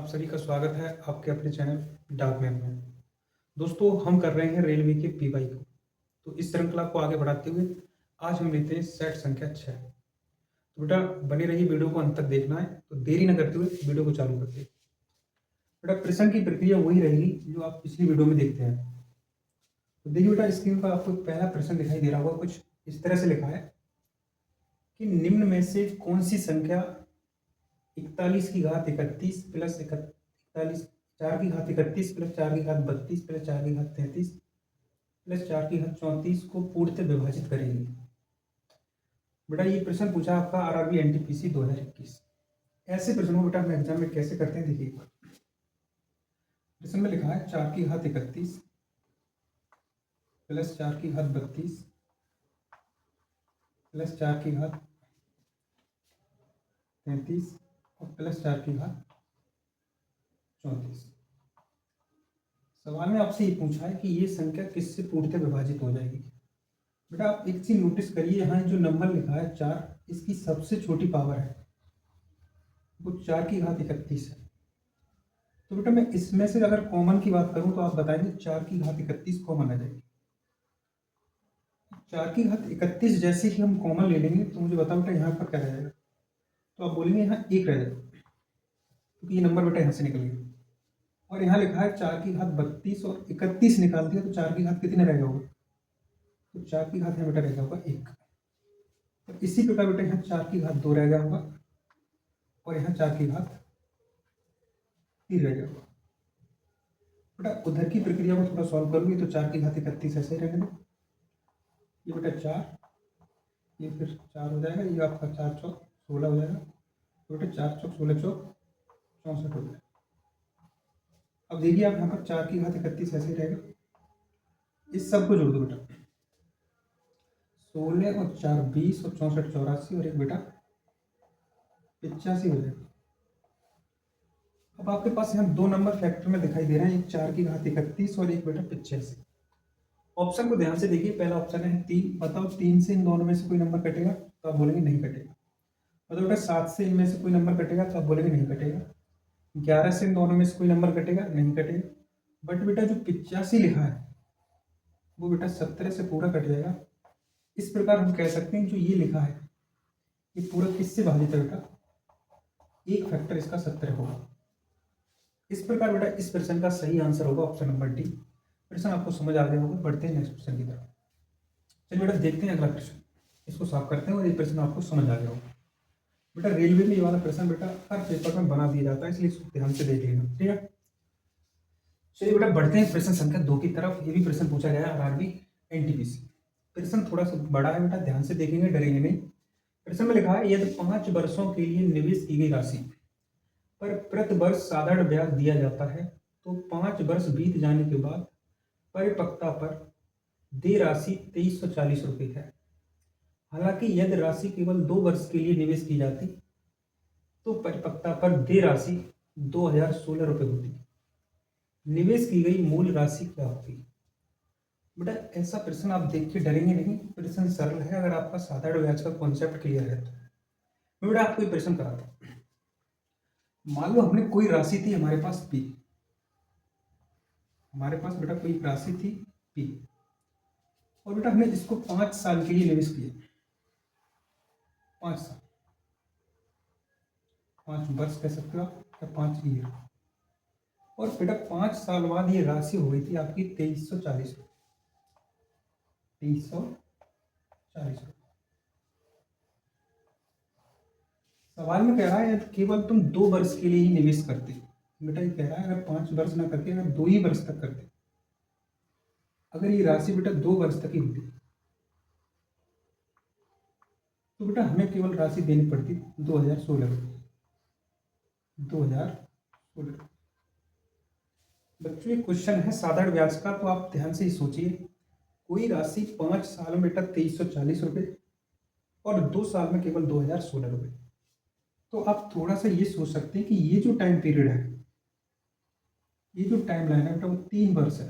सभी का स्वागत है आपके अपने चैनल डाक मैन में। दोस्तों, हम कर रहे हैं रेलवे के पीवाई को। तो इस श्रृंखला को आगे बढ़ाते हुए आज हम लेते हैं सेट संख्या 6। तो बेटा बने रहिए, वीडियो को अंत तक देखना है। तो देरी न करते हुए वीडियो को चालू करते हैं। बेटा प्रश्न की प्रक्रिया वही रहेगी जो आप पिछली वीडियो में देखते हैं। तो देखिए बेटा, स्क्रीन पर आपको पहला प्रश्न दिखाई दे रहा होगा। कुछ इस तरह से लिखा है कि निम्न में से कौन सी संख्या 41 की घात 31 प्लस 41 4 की घात 31 प्लस 4 की घात 32 प्लस 4 की घात 33 प्लस 4 की घात 34 को पूर्णतः विभाजित करेंगे। बेटा ये प्रश्न पूछा आपका आरआरबी एनटीपीसी 2021। ऐसे प्रश्नों बेटा हम एग्जाम में कैसे करते हैं, देखिए प्रश्न में लिखा है 4 की घात 31 प्लस 4 की घात 32 प्लस 4 की घात 33 और प्लस 4 की घात 34। सवाल में आपसे ये पूछा है कि ये संख्या किससे पूर्णतः विभाजित हो जाएगी। बेटा आप एक चीज नोटिस करिए, यहाँ जो नंबर लिखा है 4, इसकी सबसे छोटी पावर है वो 4 की घात 31 है। तो बेटा मैं इसमें से अगर कॉमन की बात करूं तो आप बताएंगे 4 की घात 31 कॉमन आ जाएगी। 4 की घात 31 जैसे ही हम कॉमन ले लेंगे तो मुझे बताओ बेटा यहाँ पर क्या रहेगा। तो आप बोलेंगे यहाँ 1 रह जाएगा क्योंकि ये नंबर बेटा यहाँ से निकल गया। और यहाँ लिखा है 4 की घात 32 और 31 निकाल दिया तो 4 की घात कितने रह गया होगा। तो 4 की घात यहाँ बेटा रह गया होगा 1। और इसी प्रकार बेटा यहाँ 4 की घात 2 रह गया होगा और यहाँ 4 की घात 3 रह गया होगा। बेटा उधर की प्रक्रिया को थोड़ा सॉल्व करोगे तो 4 की घात 31 ऐसे ही रहेगा। ये बेटा 4, ये फिर 4 हो जाएगा, ये आपका 4 चौक 16 हो जाएगा। तो बेटा 4 चौक 16 चौक 64 हो जाएगा। अब देखिए आप यहाँ पर 4 की घात 31 ऐसे ही रहेगा। इस सब को जोड़ दो बेटा, 16 और 4 20 और 64 84 और एक बेटा 85 हो जाएगा। अब आपके पास यहाँ दो नंबर फैक्टर में दिखाई दे रहे हैं, एक 4 की घात 31 और एक बेटा 85। ऑप्शन को ध्यान से देखिए, पहला ऑप्शन है 3। बताओ 3 से इन दोनों में से कोई नंबर कटेगा तो आप बोलेंगे नहीं कटेगा। मतलब बेटा 7 से इनमें से कोई नंबर कटेगा तो आप बोलेंगे नहीं कटेगा। 11 से इन दोनों में से कोई नंबर कटेगा, नहीं कटेगा। बट बेटा जो 85 लिखा है वो बेटा 17 से पूरा कट जाएगा। इस प्रकार हम कह सकते हैं जो ये लिखा है ये पूरा किससे भाजित है बेटा, एक फैक्टर इसका 17 होगा। इस प्रकार बेटा इस प्रश्न का सही आंसर होगा ऑप्शन नंबर डी। प्रश्न आपको समझ आ गया होगा। बढ़ते हैं नेक्स्ट प्रश्न की तरफ। चलिए बेटा देखते हैं अगला प्रश्न, इसको सॉल्व करते हैं और ये प्रश्न आपको समझ आ गया होगा। बेटा रेलवे में ये वाला प्रश्न बेटा हर पेपर में बना दिया जाता है, इसलिए इसको ध्यान से देख लेना, ठीक है। चलिए बेटा बढ़ते हैं प्रश्न संख्या 2 की तरफ। ये भी प्रश्न पूछा गया है आरआरबी एनटीपीसी। प्रश्न थोड़ा सा बड़ा है बेटा, ध्यान से देखेंगे, डरेंगे नहीं। प्रश्न में लिखा है यदि 5 वर्षों के लिए निवेश की गई राशि पर प्रति वर्ष साधारण ब्याज दिया जाता है तो 5 वर्ष बीत जाने के बाद परिपक्वता पर देय राशि 2340 रुपये है। हालांकि यदि राशि केवल 2 वर्ष के लिए निवेश की जाती तो परिपक्वता पर देय राशि 2016 रुपये होती। निवेश की गई मूल राशि क्या होती। बेटा ऐसा प्रश्न आप देख के डरेंगे नहीं, प्रश्न सरल है अगर आपका साधारण ब्याज का कॉन्सेप्ट क्लियर है तो। मैं बेटा आपको एक प्रश्न कराता हूं। मान लो हमने कोई राशि थी हमारे पास पी, हमारे पास बेटा कोई राशि थी पी, और बेटा हमने इसको 5 साल के लिए निवेश किया। 5 साल, 5 वर्ष कह सकते हो आप या 5 ईयर। और बेटा 5 साल बाद ये राशि हो गई थी आपकी 2340 रुपये। 2340 रुपये। सवाल में कह रहा है केवल तुम 2 वर्ष के लिए ही निवेश करते। बेटा ये कह रहा है अगर 5 वर्ष ना करके अगर 2 ही वर्ष तक करते, अगर ये राशि बेटा 2 वर्ष तक ही होती तो बेटा हमें केवल राशि देनी पड़ती 2016 रुपये। 2016। बच्चों ये क्वेश्चन है साधारण ब्याज का, तो आप ध्यान से ही सोचिए। कोई राशि 5 साल में बेटा 2340 रुपये और 2 साल में केवल 2016 रुपये। तो आप थोड़ा सा ये सोच सकते हैं कि ये जो टाइम पीरियड है, ये जो टाइम लाइन है बेटा वो 3 वर्ष है।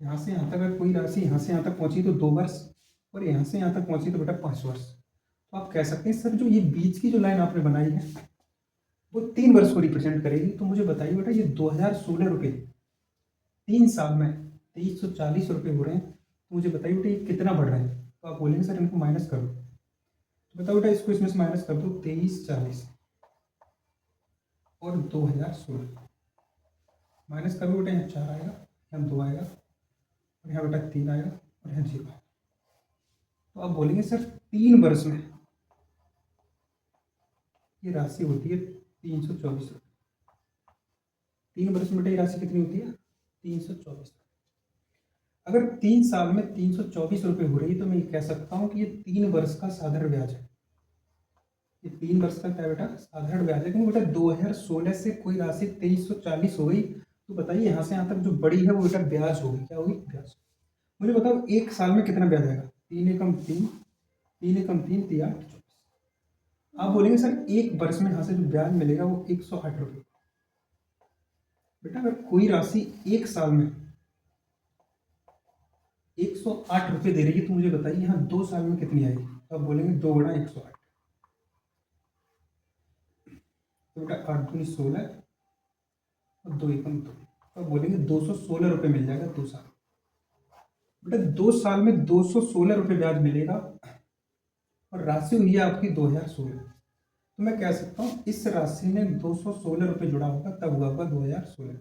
यहाँ से यहाँ तक अगर कोई राशि यहाँ से यहाँ तक पहुंची तो 2 वर्ष, और यहाँ से यहाँ तक पहुंची तो बेटा 5 वर्ष। तो आप कह सकते हैं सर जो ये बीच की जो लाइन आपने बनाई है वो 3 वर्ष को रिप्रेजेंट करेगी। तो मुझे बताइए बेटा ये 2016 रुपये 3 साल में 2340 रुपये हो रहे हैं, तो मुझे बताइए बेटा ये कितना बढ़ रहा है। तो आप बोलेंगे सर इनको माइनस करो, तो बताओ बेटा इसको इसमें से माइनस कर दो, 2340 और 2016 माइनस करो बेटा, यहाँ 4 आएगा, यहाँ 2 आएगा और यहाँ बेटा 3 आएगा और यहाँ 0 आएगा। तो आप बोलेंगे सर 3 वर्ष में ये राशि होती है 324 रुपये। 3 वर्ष में बेटा ये राशि कितनी होती है? 324। अगर 3 साल में 324 रुपये हो रही है तो मैं ये कह सकता हूँ कि ये 3 वर्ष का साधारण ब्याज है। ये 3 वर्ष का क्या बेटा? साधारण ब्याज है। क्योंकि बेटा 2016 से कोई राशि 2340 हो गई, तो बताइए यहाँ से यहाँ तक जो बड़ी है वो बेटा ब्याज होगी। क्या होगी? ब्याज। मुझे बताओ 1 साल में कितना ब्याज आएगा? 3 एकम 3, 3 एकम 3, 3 8 24। आप बोलेंगे सर 1 वर्ष में यहाँ से जो ब्याज मिलेगा वो 108 रुपये। बेटा अगर कोई राशि 1 साल में 108 रुपये दे रही है, तो मुझे बताइए यहाँ 2 साल में कितनी आएगी? तो आप बोलेंगे 2 गुणा 108। तो बेटा 8 दूनी 16 और 2 एकम 2, तो आप बोलेंगे 216 रुपये मिल जाएगा 2 साल। बेटा 2 साल में 216 रुपये ब्याज मिलेगा और राशि हुई है आपकी 2016। तो मैं कह सकता हूँ इस राशि में 216 रुपये जुड़ा होगा, तब हुआ होगा 2016।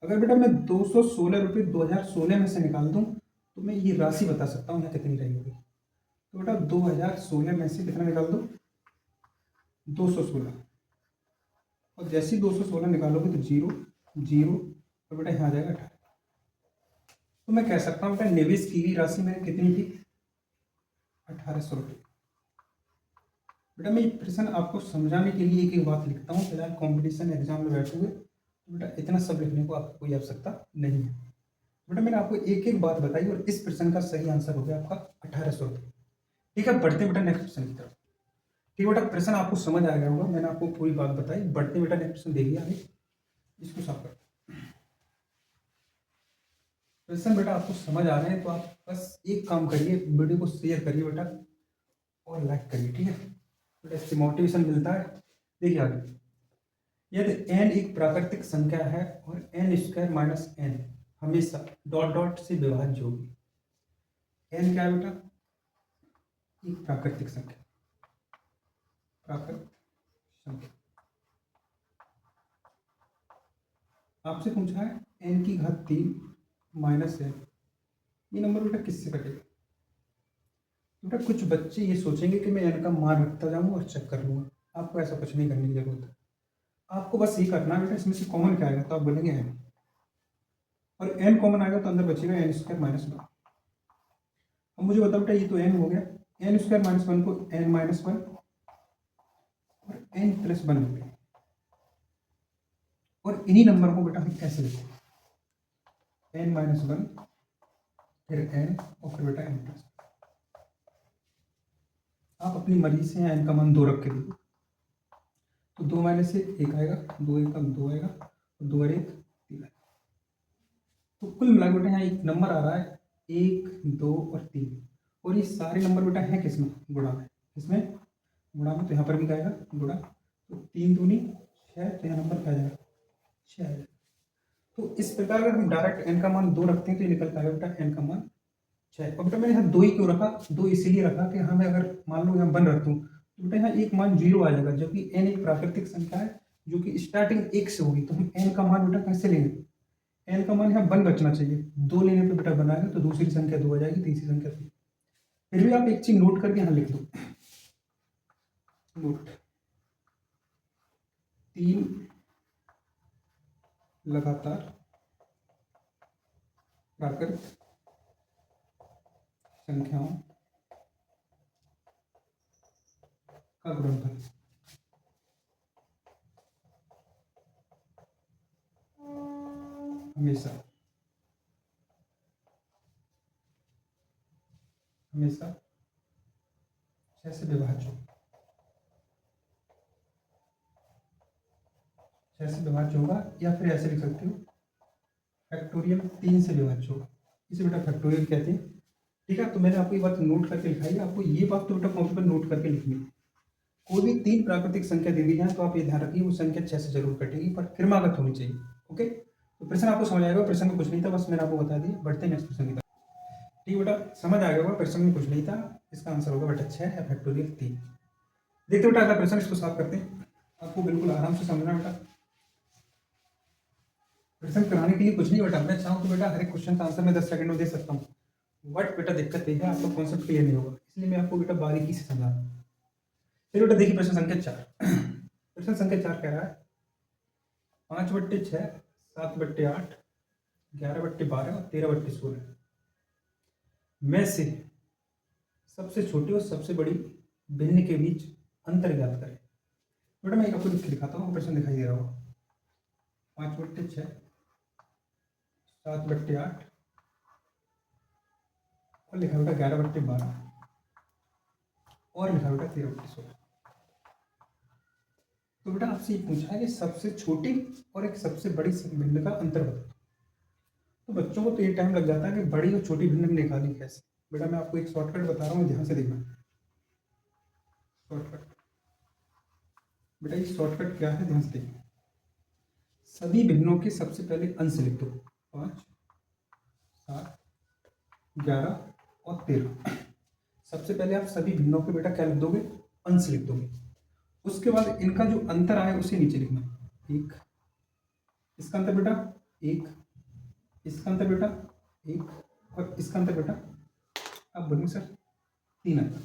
अगर बेटा मैं 216 रुपये 2016 में से निकाल दूं तो मैं ये राशि बता सकता हूँ यहाँ कितनी रही होगी। तो बेटा 2016 में से कितना निकाल दो? 216, और जैसे ही 216 निकालोगे तो 0 0 और बेटा यहाँ आ जाएगा 18। तो मैं कह सकता हूँ बेटा निवेश की गई राशि मेरी कितनी थी? 1800 रुपये। बेटा मैं ये प्रश्न आपको समझाने के लिए एक एक बात लिखता हूँ। फिलहाल कॉम्पिटिशन एग्जाम में बैठोगे तो बेटा इतना सब लिखने को आपको कोई आवश्यकता नहीं है। बेटा मैंने आपको एक एक बात बताई और इस प्रश्न का सही आंसर हो गया आपका 1800 रुपये। ठीक है, बढ़ते बेटा नेक्स्ट प्रश्न की तरफ। ठीक है बेटा, प्रश्न आपको समझ आ गया होगा, मैंने आपको पूरी बात बताई। बढ़ते बेटा नेक्स्ट प्रश्न देखिए आगे, इसको साफ कर। प्रश्न बेटा आपको समझ आ रहे हैं तो आप बस एक काम करिए, वीडियो को शेयर करिए बेटा और लाइक करिए। ठीक है बेटा, इससे मोटिवेशन मिलता है। देखिए आगे, यदि n एक प्राकृतिक संख्या है और n स्क्वायर माइनस n हमेशा डॉट डॉट से विभाज्य होगी। n क्या है बेटा? एक प्राकृतिक संख्या, प्राकृतिक संख्या। आपसे पूछा है n की घात 3 माइनस n, ये नंबर बेटा किससे कटेगा? बेटा कुछ बच्चे ये सोचेंगे कि मैं n का मान रखता जाऊंगा और चेक कर लूंगा। आपको ऐसा कुछ नहीं करने की जरूरत है। आपको बस ये करना है बेटा इसमें से कॉमन क्या आएगा, तो आप बोलेंगे n, और n कॉमन आएगा तो अंदर बचेगा n स्क्वायर माइनस 1। अब मुझे बताओ बेटा ये तो n हो गया, n स्क्वायर माइनस 1 को n माइनस 1 और n प्लस 1 हो गया। और इन्हीं नंबर को बेटा हम कैसे लिखते हैं? n माइनस 1 फिर n और फिर बेटा n प्लस। आप अपनी मर्जी से n का मान 2 रख के देखो, तो 2 माइनस से 1 आएगा, 2 एकम 2 आएगा और 2 और 1 3 आएगा। तो कुल मिला बेटा यहाँ एक नंबर आ रहा है 1 2 और 3, और ये सारे नंबर बेटा हैं किसमें? गुणा में। किसमें? गुणा में। तो यहाँ पर भी क्या आएगा? गुणा। तो 3 दूनी 6, तो यहाँ नंबर क्या आ जाएगा? 6 आएगा। तो इस प्रकार अगर हम डायरेक्ट n का मान 2 रखते हैं तो ये निकल पाएगा बेटा n का मान 6। और बेटा मैंने यहाँ 2 ही क्यों रखा? 2 इसीलिए रखा कि हमें अगर मान लो यहाँ 1 रख दूँ तो बेटा यहाँ एक मान 0 आ जाएगा, जबकि n एक प्राकृतिक संख्या है जो कि स्टार्टिंग 1 से होगी। तो हम n का मान बेटा कैसे लेंगे? n का मान यहाँ 1 बचना चाहिए, 2 लेने पे बेटा 1 आएगा, तो दूसरी संख्या 2 आ जाएगी, तीसरी संख्या 3। फिर भी आप एक चीज नोट करके यहाँ लिख दो, नोट 3 लगातार प्राकृतिक संख्याओं का गुणनफल। हमेशा हमेशा 6 से विभाज्य होगा, 6 से विभाज्य होगा, या फिर ऐसे लिख सकते हो फैक्टोरियल 3 से विभाज्य होगा। इसे बेटा फैक्टोरियल कहते हैं। ठीक है, तो मैंने आपको ये बात नोट करके लिखाई है, आपको ये बात तो बेटा कॉपी पर नोट करके लिखनी है। कोई भी 3 प्राकृतिक संख्या दे दी जाए तो आप ये ध्यान रखिए वो संख्या 6 से जरूर कटेगी, पर क्रमागत होनी चाहिए। ओके, तो प्रश्न आपको समझ आएगा, प्रश्न में कुछ नहीं था, बस मैंने आपको बता दिया। बढ़ते हैं नेक्स्ट प्रश्न की तरफ। ठीक बेटा, समझ आ गया होगा, प्रश्न में कुछ नहीं था, इसका आंसर होगा बेटा 6 या फैक्टोरियल 3। देखते बेटा अगला प्रश्न, इसको साफ करते हैं। आपको बिल्कुल आराम से समझना बेटा, प्रश्न कराने के लिए कुछ नहीं बेटा, मैं चाहूँ तो बेटा हर एक क्वेश्चन का आंसर मैं 10 सेकंड में दे सकता हूँ, बट बेटा दिक्कत ये है आपको कॉन्सेप्ट क्लियर नहीं होगा, इसलिए मैं आपको बेटा बारीकी से समझा रहा हूँ। चलिए बेटा देखिए प्रश्न संख्या 4। प्रश्न संख्या 4 कह रहा है 5/6, 7/8, 11/12 और 13/16 में से सबसे छोटी और सबसे बड़ी भिन्न के बीच अंतर ज्ञात करें। बेटा मैं आपको लिख के दिखाता हूँ, प्रश्न दिखाई दे रहा होगा। 5/6, 7/8 और लिखा बेटा 11/12 और लिखा बेटा 13/16। तो बेटा आपसे ये पूछा है कि सबसे छोटी और एक सबसे बड़ी भिन्न का अंतर बताओ। तो बच्चों को तो ये टाइम लग जाता है कि बड़ी और छोटी भिन्न निकाली कैसे। बेटा मैं आपको एक शॉर्टकट बता रहा हूँ, ध्यान से देखना। शॉर्टकट बेटा, ये शॉर्टकट क्या है, ध्यान से देखना। सभी भिन्नों के सबसे पहले अंश लिख दो, 5, 7, 11 और 13। सबसे पहले आप सभी भिन्नों के बेटा क्या लिख दोगे, अंश लिख दोगे। उसके बाद इनका जो अंतर आए उसे नीचे लिखना। 1, इसका अंतर बेटा 1, इसका अंतर बेटा 1 और इसका अंतर बेटा आप बोलेंगे सर 3 आता।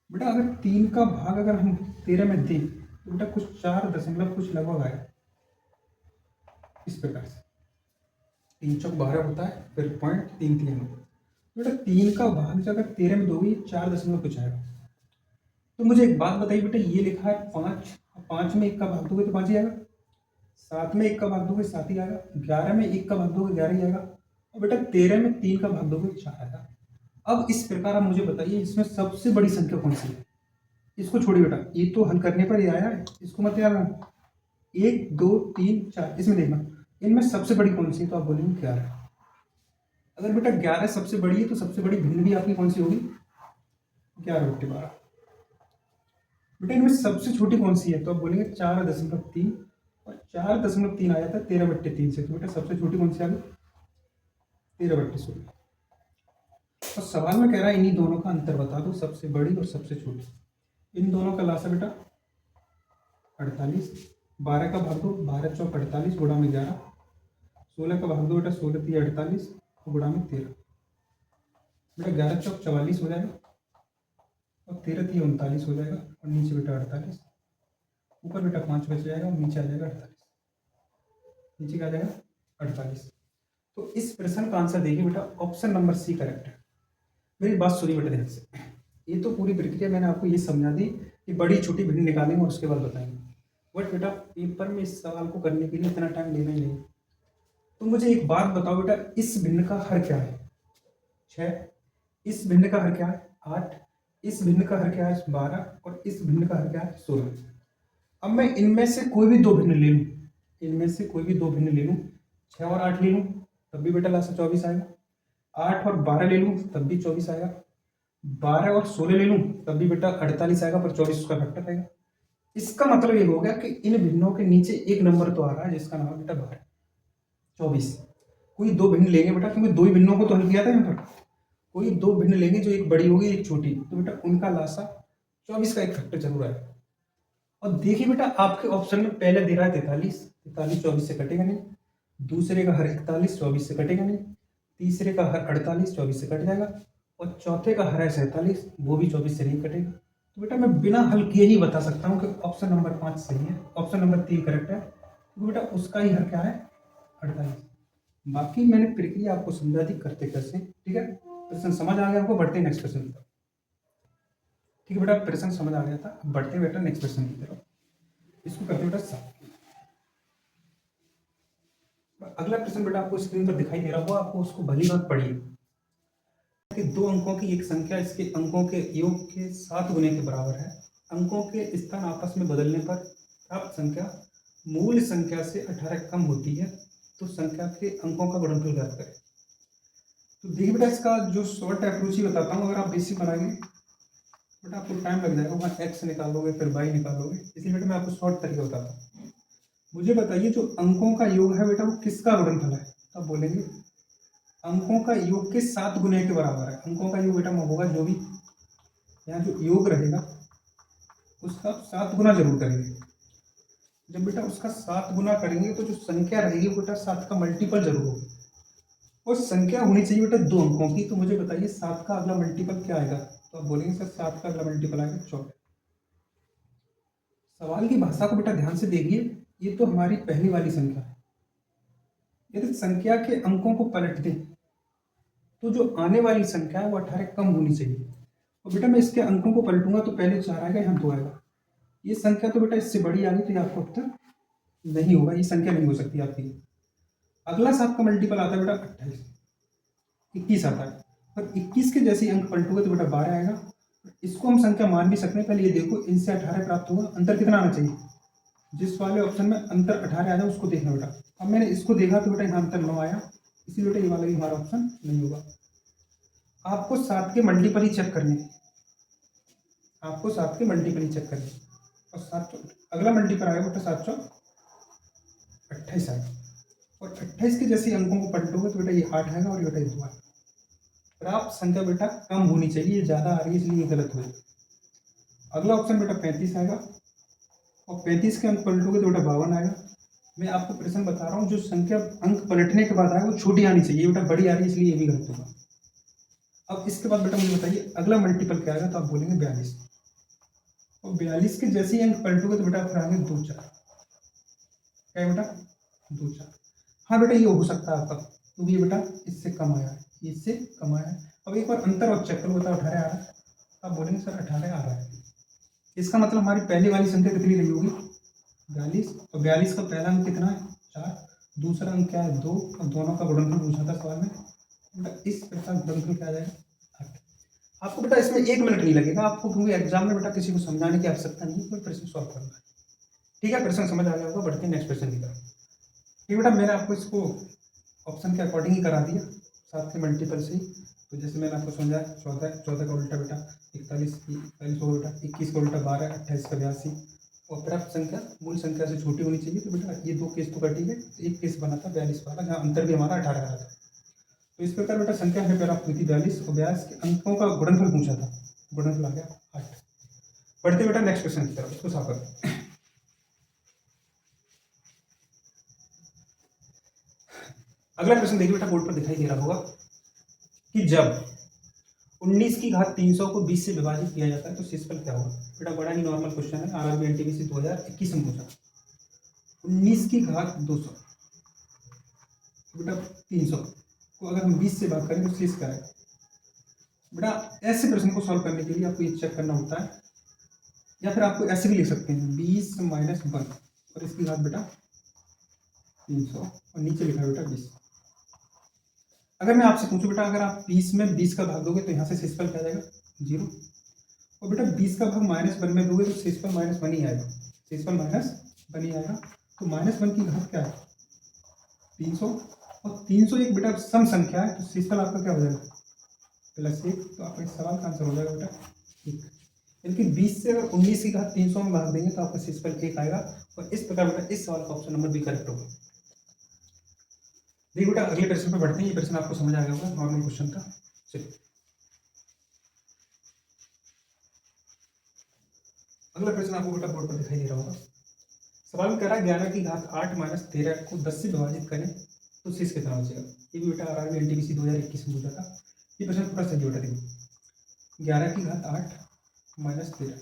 बेटा अगर 3 का भाग अगर हम 13 में दें तो बेटा कुछ 4 दशमलव कुछ लगभग आएगा इस प्रकार से। 3 चौक 12 होता है, फिर 0.33। बेटा 3 का भाग जब अगर 13 में दोगे 4 दशमलव कुछ आएगा। तो मुझे एक बात बताइए बेटा, ये लिखा है 5, 5 में 1 का भाग दोगे तो 5 ही आएगा, 7 में 1 का भाग दोगे 7 ही आएगा, 11 में 1 का भाग दोगे 11 ही आएगा, और बेटा 13 में 3 का भाग दोगे 4 आएगा। अब इस प्रकार आप मुझे बताइए इसमें सबसे बड़ी संख्या कौन सी है। इसको छोड़िए बेटा, ये तो हल करने पर ही आया है, इसको मत याद रखना। 1, 2, 3, 4 इसमें देखना, इनमें सबसे बड़ी कौन सी है, तो आप बोलेंगे 11। अगर बेटा 11 सबसे बड़ी है तो सबसे बड़ी भिन्न भी आपकी कौन सी होगी, 11/12। बेटा इनमें सबसे छोटी कौन सी है, तो आप बोलेंगे 4.3, और 4.3 आया था 13/3 से, तो बेटा सबसे छोटी कौन सी आ गई, 13/16। और सवाल में कह रहा है इन्हीं दोनों का अंतर बता दो, सबसे बड़ी और सबसे छोटी। इन दोनों का लासा बेटा 48, 12 का भाग दो, 12 चौक 48 गुणा में 11, 16 का भाग दो बेटा, 16 3 48 गुणा में 13। बेटा 11 चौक 44 हो जाएगा और 13 3 39 हो जाएगा, और नीचे बेटा 48, ऊपर बेटा 5 बच जाएगा और नीचे आ जाएगा 48, नीचे क्या आ जाएगा 48। तो इस प्रश्न का आंसर देखिए बेटा, ऑप्शन नंबर सी करेक्ट है। मेरी बात सुनिए बेटा ध्यान से, ये तो पूरी प्रक्रिया मैंने आपको ये समझा दी कि बड़ी छोटी भिन्न निकालेंगे और उसके बाद बताएंगे, बट बेटा पेपर में इस सवाल को करने के लिए इतना टाइम लेना ही नहीं। तो मुझे एक बात बताओ बेटा, इस भिन्न का हर क्या है, 6, इस भिन्न का हर क्या है 8, इस भिन्न का हर क्या है 12, और इस भिन्न का हर क्या है 16। अब मैं इनमें से कोई भी दो भिन्न ले लूँ, इनमें से कोई भी दो भिन्न ले लूँ, 6 और 8 ले लूँ तब भी बेटा लास्ट 24 आएगा, 8 और 12 ले लूँ तब भी 24 आएगा, 12 और 16 ले लूँ तब भी बेटा 48 आएगा, पर 24 उसका फैक्टर आएगा। इसका मतलब ये हो गया कि इन भिन्नों के नीचे एक नंबर तो आ रहा है जिसका नाम है बेटा 12, 24। कोई दो भिन्न लेंगे बेटा, क्योंकि दो ही भिन्नों को तो हल किया था यहाँ पर, कोई दो भिन्न लेंगे जो एक बड़ी होगी एक छोटी, तो बेटा उनका लासा 24 का एक फैक्टर जरूर आएगा। और देखिए बेटा आपके ऑप्शन में पहले दे रहा है 43, 43 24 से कटेगा नहीं, दूसरे का हर 41 24 से कटेगा नहीं, तीसरे का हर 48 24 से कट जाएगा, और चौथे का हर है 47, वो भी 24 से नहीं कटेगा। तो बेटा मैं बिना हल किए ही बता सकता हूँ कि ऑप्शन नंबर 5 सही है, ऑप्शन नंबर 3 करेक्ट है, तो बेटा उसका ही हर क्या है 48। बाकी मैंने प्रक्रिया आपको समझा दी करते कैसे, ठीक है। प्रश्न समझ आ गया आपको, बढ़ते नेक्स्ट क्वेश्चन की तरफ। ठीक है बेटा, प्रश्न समझ आ गया था, बढ़ते बेटा नेक्स्ट क्वेश्चन की तरफ। इसको करते बेटा साफ। अगला प्रश्न बेटा आपको स्क्रीन पर दिखाई दे रहा होगा, आपको उसको भली बात पढ़िए कि 2 अंकों की एक संख्या इसके अंकों के योग के 7 गुने के बराबर है। अंकों के स्थान आपस में बदलने पर प्राप्त संख्या मूल संख्या से 18 कम होती है, तो संख्या के अंकों का गुणनफल ज्ञात करें। तो देखिए बेटा इसका जो शॉर्ट अप्रोच ही बताता हूँ, अगर आप बेसिक बनाएंगे बेटा आपको टाइम लग जाएगा, वहाँ एक्स निकालोगे फिर वाई निकालोगे, इसलिए बेटा मैं आपको शॉर्ट तरीका बताता हूँ। मुझे बताइए जो अंकों का योग है बेटा वो किसका गुणनफल है? तो आप बोलेंगे अंकों का योग के 7 गुने के बराबर है। अंकों का योग बेटा होगा जो भी यहाँ जो योग रहेगा उसका 7 गुना जरूर करेंगे। जब बेटा उसका 7 गुना करेंगे तो जो संख्या रहेगी बेटा 7 का मल्टीपल जरूर होगी, और संख्या होनी चाहिए बेटा 2 अंकों की। तो मुझे बताइए 7 का अगला मल्टीपल क्या आएगा? तो आप बोलेंगे सर 7 का अगला मल्टीपल आएगा 14। सवाल की भाषा को बेटा ध्यान से देखिए, ये तो हमारी पहली वाली संख्या है। यदि संख्या के अंकों को पलट दें तो जो आने वाली संख्या है वो 18 कम होनी चाहिए। और बेटा मैं इसके अंकों को पलटूंगा तो पहले 4 आएगा, यहाँ 2 आएगा। ये संख्या तो बेटा इससे बड़ी आ गई, तो ये आपको उत्तर नहीं होगा, ये संख्या नहीं हो सकती आपकी। अगला 7 का मल्टीपल आता है बेटा 28, 21 आता है। और 21 के जैसे अंक पलटोगे तो बेटा 12 आएगा। इसको हम संख्या मान भी सकते हैं। पहले ये देखो, इनसे 18 प्राप्त होगा, अंतर कितना आना चाहिए? जिस वाले ऑप्शन में अंतर 18 आ जाए उसको देखना बेटा। अब मैंने इसको देखा तो बेटा यहाँ अंतर 9 आया, इसीलिए बेटा ये वाला भी हमारा ऑप्शन नहीं होगा। आपको 7 के मल्टीपल ही चेक करने हैं, आपको 7 के मल्टीपल ही चेक करने। और 7 अगला मल्टीपल आएगा बेटा 7 चौक 28 आएगा। और 28 के जैसे अंकों को पलटोगे तो बेटा ये 8 आएगा और ये बेटा 2 आएगा। प्राप्त संख्या बेटा कम होनी चाहिए, ये ज्यादा आ रही है इसलिए ये गलत हुआ। अगला ऑप्शन बेटा 35 आएगा, और 35 के अंक पलटोगे तो बेटा 52 आएगा। मैं आपको प्रश्न बता रहा हूँ, जो संख्या अंक पलटने के बाद आएगा वो छोटी आनी चाहिए, बेटा बड़ी आ रही है इसलिए ये भी गलत होगा। अब इसके बाद बेटा मुझे बताइए अगला मल्टीपल क्या आएगा? तो आप बोलेंगे 42, और 42 के जैसे ही अंक पलटोगे तो बेटा फिर आएंगे 2 4। क्या है बेटा? 2 4। हाँ बेटा ये हो सकता है आपका, क्योंकि ये बेटा इससे कम आया है, इससे कम आया है। अब एक बार अंतर और चेक करो, बताओ 18 आ रहा है। आप बोलेंगे सर 18 आ रहा है। इसका मतलब हमारी पहली वाली संख्या कितनी रही होगी? 42, और 42 का पहला अंक कितना है? 4, दूसरा अंक क्या है? 2, और दोनों का गुणनफल पूछा था सवाल में। बेटा इस प्रकार गुणनफल क्या आ जाएगा? 8। आपको बेटा इसमें 1 मिनट नहीं लगेगा आपको, क्योंकि एग्जाम में बेटा किसी को समझाने की आवश्यकता नहीं है, कोई प्रश्न सॉल्व करना है। ठीक है, प्रश्न समझ आ गया होगा, बढ़ते हैं नेक्स्ट प्रश्न की तरफ। ठीक बेटा, मैंने आपको इसको ऑप्शन के अकॉर्डिंग ही करा दिया, 7 के मल्टीपल से ही। तो जैसे मैंने आपको समझाया 14 का उल्टा बेटा 41 को बेटा 21 का उल्टा 12, 28 का 82, और प्राप्त संख्या मूल संख्या से छोटी होनी चाहिए। तो बेटा ये 2 केस तो कटी गए, एक केस बना था 42 वाला, जहाँ अंतर भी हमारा 18 रहा था। तो इस प्रकार बेटा संख्या है प्राप्त हुई थी 42, और 42 के अंकों का गुणनफल पूछा था, गुणनफल आ गया 8। बढ़ते बेटा नेक्स्ट क्वेश्चन की तरफ, इसको साफ करते हैं। अगला प्रश्न देखिए बेटा, बोर्ड पर दिखाई दे रहा होगा कि जब 19 की घात 300 को 20 से विभाजित किया जाता है तो शेषफल क्या होगा? बेटा बड़ा ही नॉर्मल क्वेश्चन है, आरआरबी एनटीपीसी 2021 में पूछा। 19 की घात 200 बेटा 300 को अगर हम 20 से भाग करें तो शेष क्या है? बेटा ऐसे प्रश्न को सॉल्व करने के लिए आपको ये चेक करना होता है, या फिर आपको ऐसे भी लिख सकते हैं 20 - 1 और इसकी घात बेटा 300 और नीचे लिखा है बेटा 20। अगर मैं आपसे पूछूं बेटा, अगर आप 20 में 20 का भाग दोगे तो यहाँ से शेषफल क्या आ जाएगा? 0। और बेटा 20 का भाग -1 में दोगे तो शेषफल -1 ही आएगा, शेषफल -1 ही आएगा। तो -1 की घात क्या है? 300, और 300 एक बेटा सम संख्या है, तो शेषफल आपका क्या हो जाएगा? +1। तो आपका इस सवाल का आंसर हो जाएगा बेटा 1। यानी 20 से अगर 19 की घात 300 में भाग देंगे तो आपका शेषफल 1 आएगा, और इस प्रकार बेटा इस सवाल का ऑप्शन नंबर बी करेक्ट होगा। देखिए बेटा अगले प्रश्न पर बढ़ते हैं, ये प्रश्न आपको समझ आ गया होगा, नॉर्मल क्वेश्चन था। चलिए अगला प्रश्न आपको बेटा बोर्ड पर दिखाई दे रहा होगा। सवाल में कह रहा है 11 की घात 8 - 13 को 10 से विभाजित करें तो शेष कितना बचेगा? ये भी बेटा आरआरबी एनटीपीसी 2021 में पूछा था। ये प्रश्न पूरा सही बेटा। देखो 11 की घात 8 - 13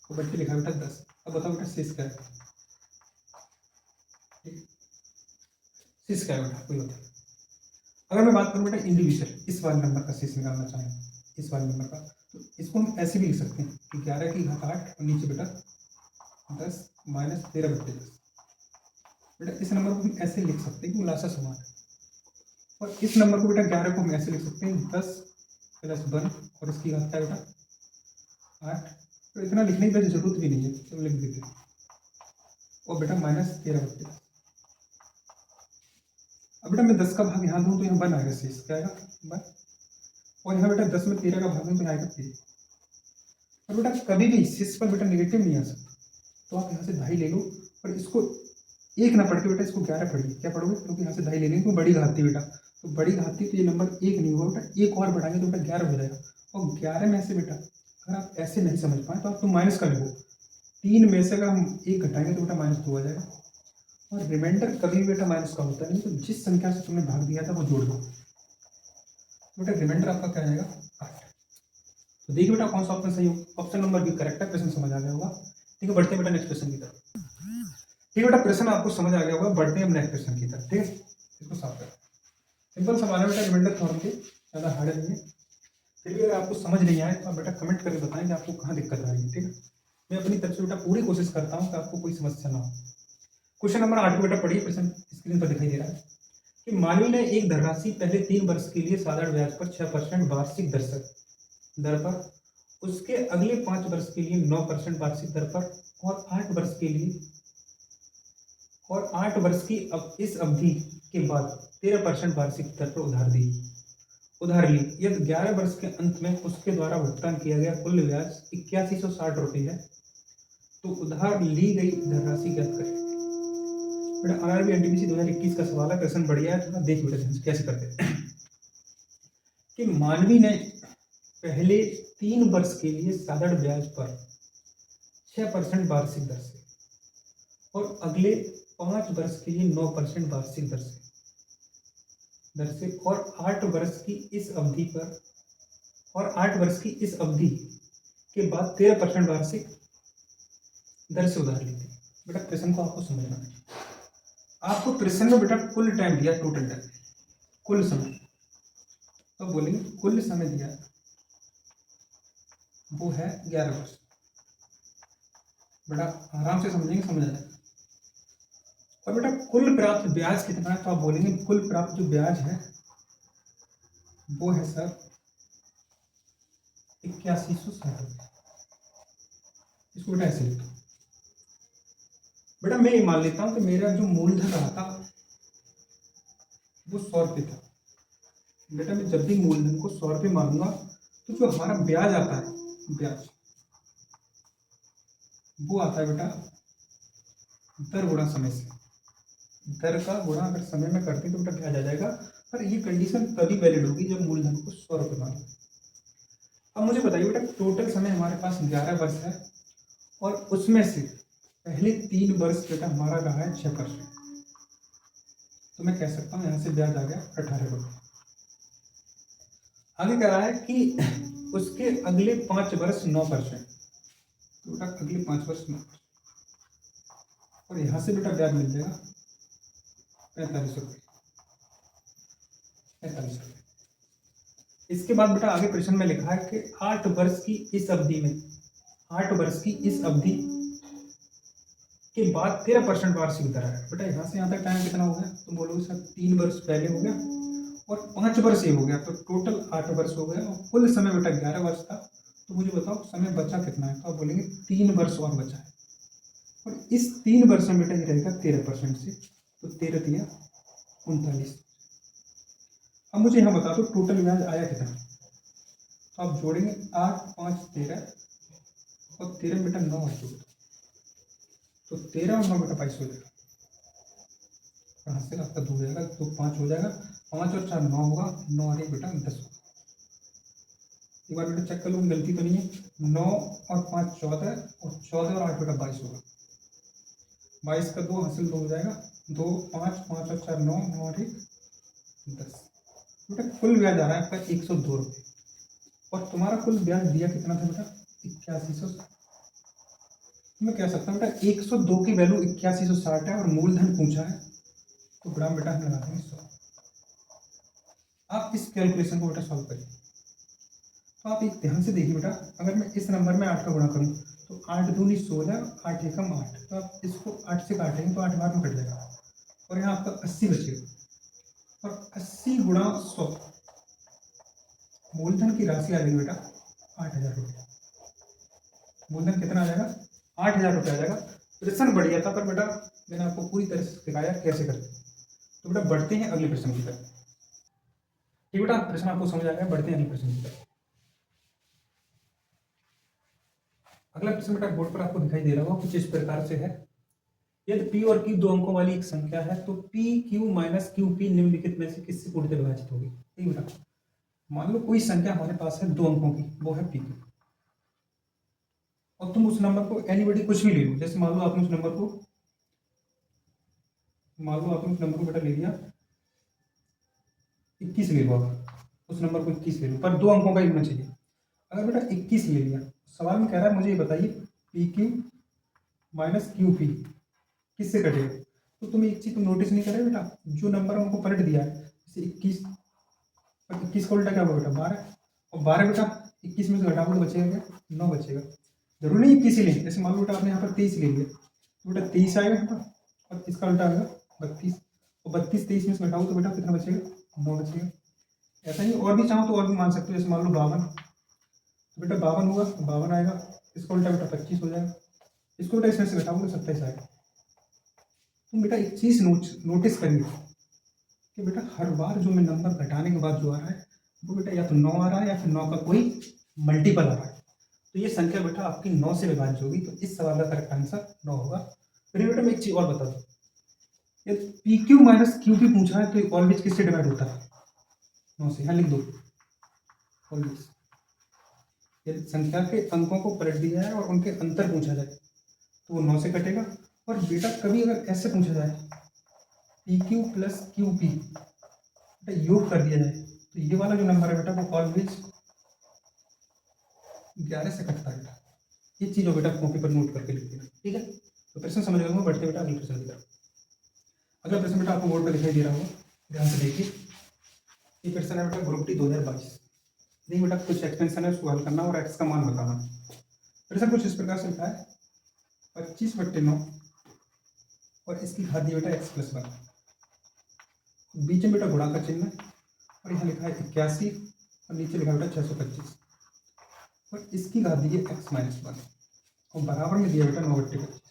को बढ़ के लिखा बेटा 10। अब बताओ बेटा शेष क्या है? शेष क्या है बेटा कोई बता। अगर मैं बात करूं बेटा इंडिविजुअल इस वाले नंबर का शेष निकालना चाहें, इस वाले नंबर का, तो इसको हम ऐसे भी लिख सकते हैं कि 11 की घात 8 और नीचे बेटा 10 - 13 बटे 10। बेटा इस नंबर को हम ऐसे लिख सकते हैं कि उलासा समान है, और इस नंबर को बेटा 11 को हम ऐसे लिख सकते हैं 10 + 1 और इसकी घात क्या बेटा 8। तो इतना लिखने की जरूरत भी नहीं है, तो लिख देते हैं, और बेटा -13 बटे 10। अब बेटा मैं 10 का भाग यहाँ दूँ तो यहाँ 1 आएगा, शेष क्या आएगा 1। और यहाँ बेटा 10 में 13 का भाग दूँ तो आएगा 3। और बेटा कभी भी शीर्ष पर बेटा नेगेटिव नहीं आ सकता, तो आप यहाँ से 2.5 ले लो और इसको एक ना पढ़ के बेटा इसको 11 पढ़िए। क्या पढ़ोगे? क्योंकि यहाँ से 2.5 ले लेंगे तो बड़ी घात थी बेटा, तो बड़ी घात थी तो ये नंबर 1 नहीं होगा बेटा, एक और बढ़ाएंगे तो बेटा 11 हो जाएगा। और 11 में से बेटा अगर आप ऐसे नहीं समझ पाए तो आप तो माइनस कर लो, 3 में से अगर हम 1 घटाएंगे तो बेटा -2 आ जाएगा। और रिमाइंडर कभी भी बेटा माइनस का होता नहीं, तो जिस संख्या से तुमने भाग दिया था वो जोड़ दो, बेटा रिमाइंडर आपका क्या आ जाएगा? 8। तो देखिए बेटा कौन सा ऑप्शन सही हो। ऑप्शन नंबर बी करेक्ट है। प्रश्न समझ आ गया होगा। ठीक है, बढ़ते हैं बेटा नेक्स्ट क्वेश्चन की तरफ। ठीक है बेटा, प्रश्न आपको समझ आ गया होगा। बढ़ते हैं हम नेक्स्ट क्वेश्चन की तरफ। ठीक है, इसको साफ करें। सिंपल सवाल है बेटा, रिमाइंडर फॉर्म के, ज़्यादा हार्ड नहीं है। फिर भी अगर आपको समझ नहीं आए तो आप बेटा कमेंट करके बताएं कि आपको कहाँ दिक्कत आ रही है। ठीक है, मैं अपनी तरफ से बेटा पूरी कोशिश करता हूँ कि आपको कोई समस्या ना हो। क्वेश्चन नंबर 8 को बेटा पढ़िए। प्रश्न स्क्रीन पर दिखाई दे रहा है कि मानवी ने एक धनराशि पहले 3 वर्ष के लिए साधारण ब्याज पर 6% वार्षिक दर पर, उसके अगले 5 वर्ष के लिए 9% वार्षिक दर पर और 8 वर्ष के लिए और 8 वर्ष की इस अवधि के बाद 13% वार्षिक दर पर उधार ली। यदि 11 वर्ष के अंत में उसके द्वारा भुगतान किया गया कुल ब्याज 8160 रुपये है, तो उधार ली गई धनराशि ज्ञात करें। बेटा आरआरबी एनटीपीसी 2021 का सवाल है। क्वेश्चन बढ़िया है, थोड़ा देख बेटा कैसे करते हैं कि मानवी ने पहले 3 वर्ष के लिए साधारण ब्याज पर 6% वार्षिक दर से और अगले 5 वर्ष के लिए 9% वार्षिक दर से और 8 वर्ष की इस अवधि पर और 8 वर्ष की इस अवधि के बाद 13% वार्षिक दर से उधार ली थी। बेटा प्रश्न को आपको समझना है। आपको प्रश्न में बेटा कुल टाइम दिया, टोटल टाइम, कुल समय, तो बोलेंगे कुल समय दिया वो है 11 वर्ष। बेटा आराम से समझेंगे, समझ आ जाएगा। और बेटा कुल प्राप्त ब्याज कितना है, तो आप बोलेंगे कुल प्राप्त जो ब्याज है वो है सर 8160 रुपये। इसको बेटा ऐसे लिखो। बेटा मैं ये मान लेता हूं कि मेरा जो मूलधन रहा था वो 100 रुपये था। बेटा मैं जब भी मूलधन को 100 रुपये मानूंगा तो जो हमारा ब्याज आता है, ब्याज वो आता है बेटा दर गुणा समय से। दर का गुणा अगर समय में करते तो बेटा ब्याज आ जाएगा, पर ये कंडीशन तभी वैलिड होगी जब मूलधन को 100 रुपये मानो। अब मुझे बताइए बेटा टोटल समय हमारे पास 11 वर्ष है और उसमें से पहले 3 वर्ष बेटा हमारा रहा है 6%, तो मैं कह सकता हूँ यहाँ से ब्याज आ गया 18 रुपये। आगे कह रहा है कि उसके अगले 5 वर्ष 9%, तो बेटा अगले 5 वर्ष 9%, और यहाँ से बेटा ब्याज मिल जाएगा 45 रुपये। इसके बाद बेटा आगे प्रश्न में लिखा है कि 8 वर्ष की इस अवधि में 8 वर्ष की इस अवधि के बाद 13% वार्षिक दर है। बेटा यहाँ से यहाँ तक टाइम कितना हो गया, तो बोलोगे सर 3 वर्ष पहले हो गया और 5 वर्ष ये हो गया, तो टोटल 8 वर्ष हो गया और कुल समय बेटा 11 वर्ष था। तो मुझे बताओ समय बचा कितना है, तो आप बोलेंगे 3 वर्ष और बचा है, और इस 3 वर्ष में बेटा ये रहेगा 13% से, तो 13 दिया 39। अब मुझे यहाँ बता दो टोटल ब्याज आया कितना, तो आप जोड़ेंगे 8 5 13 और 13 बेटा 9 और जोड़, तो 13 और 9 बेटा 22 हो जाएगा। यहाँ से आपका 2 हो जाएगा, तो 5 हो जाएगा, 5 और 4 9 होगा, 9 और 1 बेटा 10 होगा। एक बार बेटा चेक कर लो गलती तो नहीं है। 9 और 5 14 और 14 और 8 बेटा 22 होगा। 22 का 2 हासिल 2 हो जाएगा, 2 5 5 और 4 9 9 और 1 10। बेटा कुल ब्याज आ रहा है आपका 102 रुपये, और तुम्हारा कुल ब्याज दिया कितना था बेटा 8160। मैं कह सकता हूँ बेटा 102 की वैल्यू 8160 है और मूलधन पूछा है, तो ग्राम बेटा हम लगा देंगे 100। आप इस कैलकुलेशन को बेटा सॉल्व करिए। तो आप एक ध्यान से देखिए बेटा, अगर मैं इस नंबर में 8 का गुणा करूँ तो 8 दूनी 16, 8 एकम 8, तो आप इसको 8 से काटेंगे तो 8 बार में कट जाएगा, और यहाँ आपका 80 बचेगा, और 80 गुणा 100 मूलधन की राशि आ जाएगी बेटा 8000 रुपये। मूलधन कितना आ जाएगा 8000 रुपये आ जाएगा। प्रश्न बढ़िया था, पर बेटा मैंने आपको पूरी तरह से सिखाया कैसे करते हैं। तो बेटा बढ़ते हैं अगले प्रश्न की तरफ। ठीक बेटा, प्रश्न आपको समझ आ गया, बढ़ते हैं अगले प्रश्न की तरफ। अगला प्रश्न बेटा बोर्ड पर आपको दिखाई दे रहा होगा, कुछ इस प्रकार से है। यदि p और q दो अंकों वाली एक संख्या है तो p q minus Q P निम्नलिखित में से किससे पूर्णतः विभाजित होगी। ठीक बेटा, मान लो कोई संख्या हमारे पास है दो अंकों की, वो है p, और तुम उस नंबर को एनीबॉडी कुछ भी ले लो। जैसे मान लो आपने उस नंबर को बेटा ले लिया 21 ले लो, आप उस नंबर को 21 ले लो, पर दो अंकों का ही होना चाहिए। अगर बेटा 21 ले लिया, सवाल में कह रहा है मुझे ये बताइए P Q minus Q P किससे कटेगा। तो तुम एक चीज तुम नोटिस नहीं करे बेटा, जो नंबर हमको पलट दिया है, जैसे 21 और 21 का उल्टा क्या होगा बेटा 12, और 12 बेटा 21 में से घटाओ तो बचेगा क्या, 9 बचेगा। जरूरी नहीं 21 ही लें, जैसे मान लो बेटा आपने यहाँ पर 23 ले लिया तो बेटा 23 आएगा बेटा, और इसका उल्टा आएगा 32, और 32 23 में से घटाओ तो बेटा कितना बचेगा, 9 बचेगा। ऐसा ही और भी चाहो तो और भी मान सकते हो, जैसे मान लो 52, तो बेटा 52 होगा, 52 आएगा, इसका उल्टा बेटा 25 हो जाएगा, इसको बेटा इसमें से घटाओ तो 27 आएगा। तुम बेटा एक चीज नोटिस करिए कि बेटा हर बार जो मैं नंबर घटाने के बाद जो आ रहा है वो बेटा या तो 9 आ रहा है या फिर 9 का कोई मल्टीपल आ रहा है। तो ये संख्या बेटा आपकी 9 से विभाज्य होगी, तो इस सवाल का करेक्ट आंसर 9 होगा। फिर बेटा मैं एक चीज और बता दूं, ये P Q minus Q P पूछा है तो ऑलवेज किससे डिवाइड होता है, 9 से। यहाँ लिख दो ऑलवेज, यदि संख्या के अंकों को पलट दिया है और उनके अंतर पूछा जाए तो वो 9 से कटेगा। और बेटा कभी अगर ऐसे पूछा जाए P Q plus Q P बेटा योग कर दिया जाए तो ये वाला जो नंबर है बेटा वो ऑलवेज 11 से कटता है बेटा। ये चीज़ बेटा कॉपी पर नोट करके लिख देना, ठीक है। तो प्रश्न समझ गए बढ़ते बेटा अगले प्रश्न की तरफ। अगला प्रश्न बेटा आपको बोर्ड पर दिखाई दे रहा होगा, ध्यान से देखिए। ये प्रश्न है बेटा ग्रुप डी 2022। नहीं बेटा कुछ एक्सपेंशन है उसको हल करना और एक्स का मान बताना। प्रश्न कुछ इस प्रकार से लिखा है 25/9 और इसकी घात दी बेटा x + 1, बीच में बेटा गुणा का चिन्ह और यहाँ लिखा है 81 और नीचे लिखा बेटा 625 और इसकी घात दी है x - 1 और बराबर में दिया बेटा 9/25।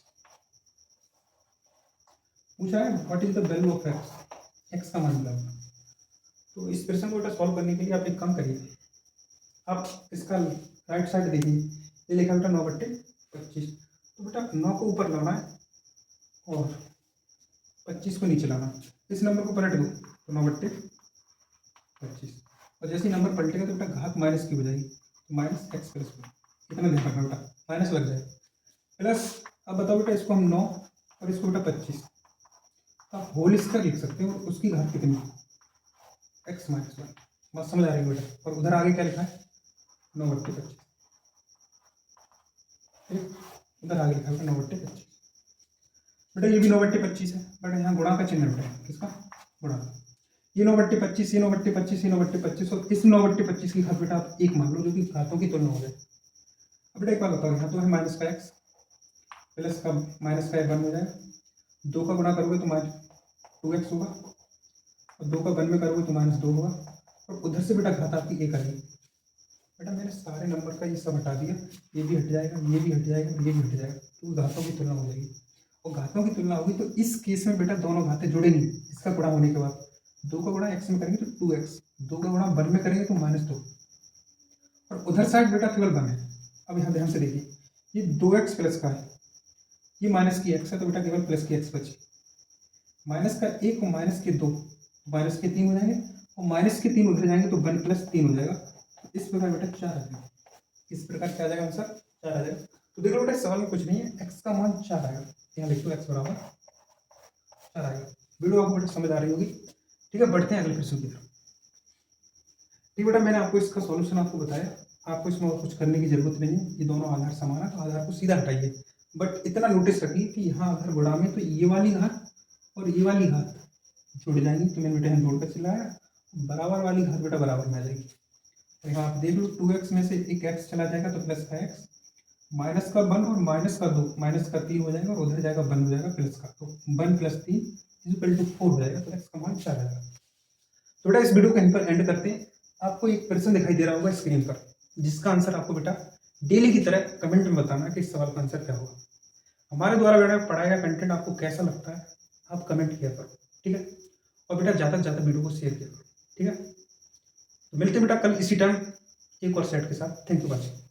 पूछा है what is the value of x का मान निकालना। तो इस प्रश्न को बेटा सॉल्व करने के लिए आप एक काम करिए, आप इसका राइट साइड देखिए, ये लिखा बेटा 9/25, तो बेटा 9 को ऊपर लाना है और 25 को नीचे लाना। इस नंबर को पलट दो तो 9/25, और जैसे ही नंबर पलटेगा तो बेटा घात माइनस की हो जाएगी, तो -x + 1, इतना ध्यान रखना बेटा, माइनस लग जाए प्लस। अब बताओ बेटा इसको हम 9 और इसको बेटा 25, आप होल इसका लिख सकते हो, उसकी घात कितनी, x - 1। बात समझ आ रही है बेटा। और उधर आगे क्या लिखा है 9/25, उधर आगे लिखा है 9/25। बेटा ये भी 9/25 है, बट यहाँ गुणा का चिन्ह बेटा, किसका गुणा। ये 9/25, ये 9/25, ये 9/25 और इस 9/25 की घात बेटा आप 1 मान लो, जो कि घातों की तुलना हो जाए। अब बेटा एक बात बताओ, यहाँ तो है माइनस का x प्लस का माइनस का 1 हो जाएगा, 2 का गुणा करोगे तो -2x होगा और 2 का 1 में करोगे तो -2 होगा, और उधर से बेटा घात आपकी 1 आएगी। बेटा मैंने सारे नंबर का ये सब हटा दिया, ये भी हट जाएगा, ये भी हट जाएगा, ये भी हट जाएगा, तो घातों की तुलना हो जाएगी। और घातों की तुलना होगी तो इस केस में बेटा दोनों घातें जुड़ेंगी। इसका गुणा होने के बाद 2 का गुणा x में करेंगे तो 2x, 2 का गुणा 1 में करेंगे तो -2, और उधर साइड बेटा केवल 1 है। अब यहाँ ध्यान से देखिए, ये 2x प्लस का है, ये माइनस की x है, तो बेटा केवल प्लस की x बची। माइनस का 1 और माइनस के 2, माइनस के 3 हो जाएंगे, और माइनस के 3 उधर जाएंगे तो 1 + 3 हो जाएगा, तो इस प्रकार बेटा 4 आ जाएगा। इस प्रकार क्या आ जाएगा आंसर, 4 आ जाएगा। तो देखो बेटा सवाल में कुछ नहीं है, x का मान 4 आएगा, यहाँ लिख दो x बराबर 4 आएगा। वीडियो आपको बेटा समझ आ रही होगी, ठीक है। बढ़ते हैं अगले प्रश्न की तरफ। ठीक बेटा मैंने आपको इसका सॉल्यूशन आपको बताया, आपको इसमें और कुछ करने की जरूरत नहीं है। ये दोनों आधार समान है तो आधार को सीधा हटाइए, बट इतना नोटिस रखिए कि यहाँ अगर गुणा में तो ये वाली घात और ये वाली घात जुड़ जाएंगी, तो मैंने बेटा यहाँ जोड़ कर चिल्लाया, बराबर वाली घात बेटा बराबर में आ जाएगी। तो यहाँ आप देख लो 2x में से एक x चला जाएगा तो प्लस का x, माइनस का 1 और माइनस का 2, माइनस का 3 हो जाएगा और उधर जाएगा 1 हो जाएगा प्लस का, तो 1 + 3 = 4 हो जाएगा, तो x का मान 4 आएगा। तो बेटा इस वीडियो को यहीं पर एंड करते हैं। आपको एक प्रश्न दिखाई दे रहा होगा स्क्रीन पर, जिसका आंसर आपको बेटा डेली की तरह कमेंट में बताना कि इस सवाल का आंसर क्या होगा। हमारे द्वारा बेटा पढ़ाया गया कंटेंट आपको कैसा लगता है आप कमेंट किया करो, ठीक है। और बेटा ज़्यादा से ज़्यादा वीडियो को शेयर किया करो, ठीक है। तो मिलते हैं बेटा कल इसी टाइम एक और सेट के साथ। Thank you watching.